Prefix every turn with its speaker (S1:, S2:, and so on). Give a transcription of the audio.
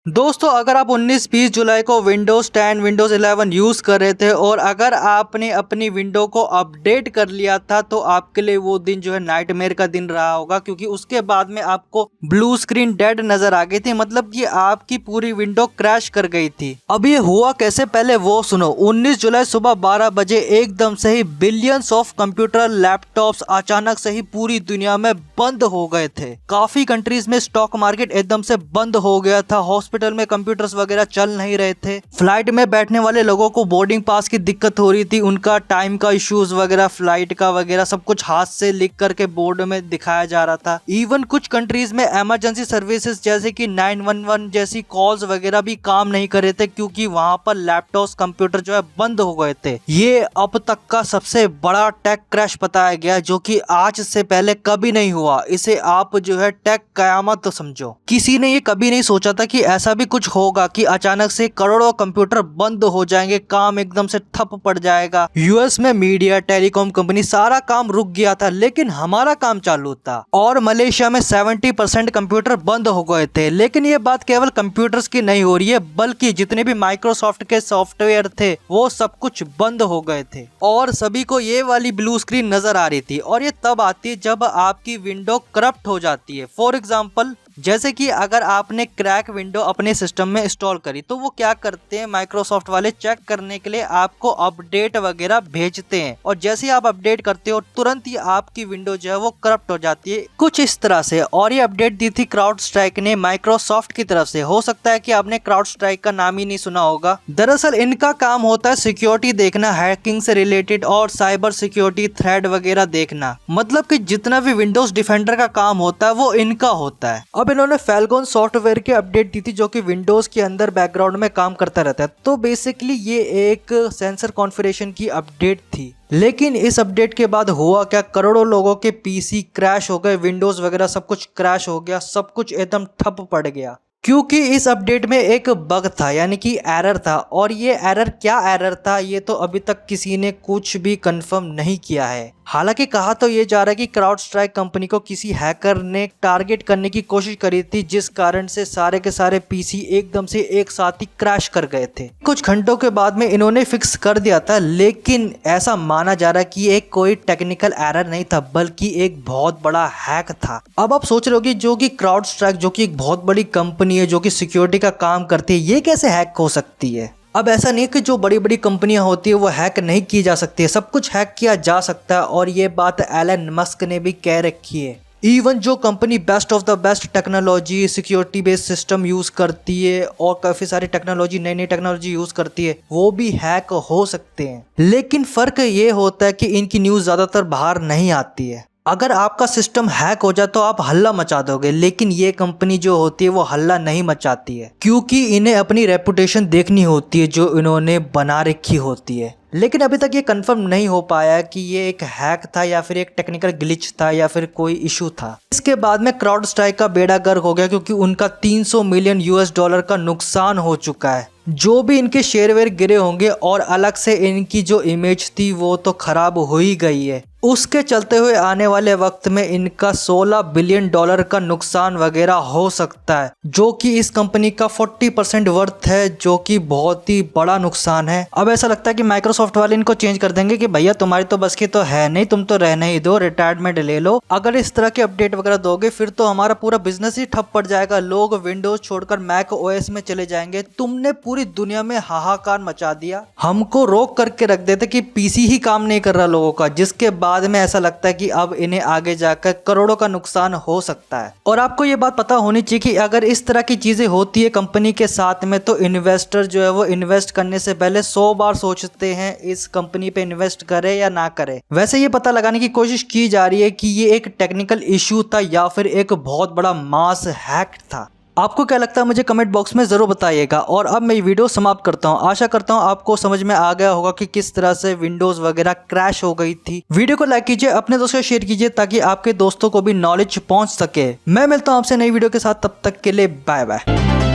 S1: दोस्तों अगर आप 19-20 जुलाई को विंडोज़ 10 विंडोज़ 11 यूज़ कर रहे थे और अगर आपने अपनी विंडो को अपडेट कर लिया था तो आपके लिए वो दिन जो है नाइटमेयर का दिन रहा होगा, क्योंकि उसके बाद में आपको ब्लू स्क्रीन डेड नजर आ गई थी, मतलब कि आपकी पूरी विंडो क्रैश कर गई थी। अब ये हुआ कैसे, पहले वो सुनो। 19 जुलाई सुबह 12 बजे एकदम से ही बिलियंस ऑफ कंप्यूटर लैपटॉप्स अचानक से ही पूरी दुनिया में बंद हो गए थे। काफी कंट्रीज में स्टॉक मार्केट एकदम से बंद हो गया था, हॉस्पिटल में कंप्यूटर्स वगैरह चल नहीं रहे थे, फ्लाइट में बैठने वाले लोगों को बोर्डिंग पास की दिक्कत हो रही थी, उनका टाइम का इश्यूज वगैरह, फ्लाइट का वगैरह सब कुछ हाथ से लिख करके बोर्ड में दिखाया जा रहा था। इवन कुछ कंट्रीज में इमरजेंसी सर्विसेज जैसे कि 911 जैसी कॉल्स वगैरह भी काम नहीं कर रहे थे, क्योंकि वहां पर लैपटॉप कंप्यूटर जो है बंद हो गए थे। ये अब तक का सबसे बड़ा टेक क्रैश बताया गया, जो कि आज से पहले कभी नहीं हुआ। इसे आप जो है टेक कयामत तो समझो। किसी ने ये कभी नहीं सोचा था कि ऐसा भी कुछ होगा कि अचानक से करोड़ों कंप्यूटर बंद हो जाएंगे, काम एकदम से ठप पड़ जाएगा। यूएस में मीडिया, टेलीकॉम कंपनी सारा काम रुक गया था, लेकिन हमारा काम चालू था। और मलेशिया में 70% कंप्यूटर बंद हो गए थे। लेकिन ये बात केवल कंप्यूटर्स की नहीं हो रही है, बल्कि जितने भी माइक्रोसॉफ्ट के सॉफ्टवेयर थे वो सब कुछ बंद हो गए थे। और सभी को ये वाली ब्लू स्क्रीन नजर आ रही थी। और ये तब आती है जब आपकी विंडो करप्ट हो जाती है। फॉर एग्जाम्पल, जैसे कि अगर आपने क्रैक विंडो अपने सिस्टम में इंस्टॉल करी तो वो क्या करते हैं, माइक्रोसॉफ्ट वाले चेक करने के लिए आपको अपडेट वगैरह भेजते हैं। और जैसे ही आप अपडेट करते हो तुरंत ही आपकी विंडो जो है वो करप्ट हो जाती है, कुछ इस तरह से। और ये अपडेट दी थी क्राउड स्ट्राइक ने माइक्रोसॉफ्ट की तरफ से। हो सकता है कि आपने क्राउड स्ट्राइक का नाम ही नहीं सुना होगा। दरअसल इनका काम होता है सिक्योरिटी देखना, हैकिंग से रिलेटेड और साइबर सिक्योरिटी थ्रेड वगैरह देखना। मतलब कि जितना भी विंडोज डिफेंडर का काम होता है वो इनका होता है। अब इन्होंने फैल्कन सॉफ्टवेयर की अपडेट दी थी, जो कि विंडोज के अंदर बैकग्राउंड में काम करता रहता है। तो बेसिकली ये एक सेंसर कॉन्फ़िगरेशन की अपडेट थी। लेकिन इस अपडेट के बाद हुआ क्या, करोड़ों लोगों के पीसी क्रैश हो गए, विंडोज वगैरह सब कुछ क्रैश हो गया, सब कुछ एकदम ठप पड़ गया। क्योंकि इस अपडेट में एक बग था, यानी कि एरर था। और ये एरर क्या एरर था ये तो अभी तक किसी ने कुछ भी कंफर्म नहीं किया है। हालांकि कहा तो ये जा रहा है कि क्राउड स्ट्राइक कंपनी को किसी हैकर ने टारगेट करने की कोशिश करी थी, जिस कारण से सारे के सारे पीसी एकदम से एक साथ ही क्रैश कर गए थे। कुछ घंटों के बाद में इन्होंने फिक्स कर दिया था, लेकिन ऐसा माना जा रहा है कि ये कोई टेक्निकल एरर नहीं था, बल्कि एक बहुत बड़ा हैक था। अब आप सोच रहे हो कि जो कि क्राउड स्ट्राइक, जो कि एक बहुत बड़ी कंपनी है जो कि सिक्योरिटी का काम करती है, ये कैसे हैक हो सकती है। अब ऐसा नहीं कि जो बड़ी बड़ी कंपनियां होती है वो हैक नहीं की जा सकती है, सब कुछ हैक किया जा सकता है। और ये बात एलन मस्क ने भी कह रखी है। इवन जो company best of the best technology, security based system use करती है और काफी सारी टेक्नोलॉजी, नई नई टेक्नोलॉजी यूज करती है, वो भी हैक हो सकते हैं। लेकिन फर्क ये होता है कि इनकी न्यूज ज्यादातर बाहर नहीं आती है। अगर आपका सिस्टम हैक हो जाए तो आप हल्ला मचा दोगे, लेकिन ये कंपनी जो होती है वो हल्ला नहीं मचाती है, क्योंकि इन्हें अपनी रेपुटेशन देखनी होती है जो इन्होंने बना रखी होती है। लेकिन अभी तक ये कंफर्म नहीं हो पाया कि ये एक हैक था या फिर एक टेक्निकल ग्लिच था या फिर कोई इशू था। इसके बाद में क्राउड स्ट्राइक का बेड़ा गर्क हो गया, क्योंकि उनका 300 मिलियन US डॉलर का नुकसान हो चुका है। जो भी इनके शेयर वेयर गिरे होंगे और अलग से इनकी जो इमेज थी वो तो खराब हो ही गई है। उसके चलते हुए आने वाले वक्त में इनका 16 बिलियन डॉलर का नुकसान वगैरह हो सकता है, जो कि इस कंपनी का 40% वर्थ है, जो कि बहुत ही बड़ा नुकसान है। अब ऐसा लगता है कि माइक्रोसॉफ्ट वाले इनको चेंज कर देंगे कि भैया तुम्हारी तो बस की तो है नहीं, तुम तो रहने ही दो, रिटायरमेंट ले लो। अगर इस तरह की अपडेट वगैरह दोगे फिर तो हमारा पूरा बिजनेस ही ठप पड़ जाएगा, लोग विंडोज छोड़कर मैक ओएस में चले जाएंगे। तुमने पूरी दुनिया में हाहाकार मचा दिया, हमको रोक करके रख देते कि पीसी ही काम नहीं कर रहा लोगों का, जिसके बाद में ऐसा लगता है कि अब इन्हें आगे जाकर करोड़ों का नुकसान हो सकता है। और आपको ये बात पता होनी चाहिए कि अगर इस तरह की चीजें होती है कंपनी के साथ में, तो इन्वेस्टर जो है वो इन्वेस्ट करने से पहले 100 बार सोचते हैं इस कंपनी पे इन्वेस्ट करे या ना करे। वैसे ये पता लगाने की कोशिश की जा रही है कि ये एक टेक्निकल इश्यू था या फिर एक बहुत बड़ा मास हैक था। आपको क्या लगता है मुझे कमेंट बॉक्स में जरूर बताइएगा। और अब मैं ये वीडियो समाप्त करता हूँ। आशा करता हूँ आपको समझ में आ गया होगा कि किस तरह से विंडोज वगैरह क्रैश हो गई थी। वीडियो को लाइक कीजिए, अपने दोस्तों को शेयर कीजिए ताकि आपके दोस्तों को भी नॉलेज पहुंच सके। मैं मिलता हूँ आपसे नई वीडियो के साथ, तब तक के लिए बाय बाय।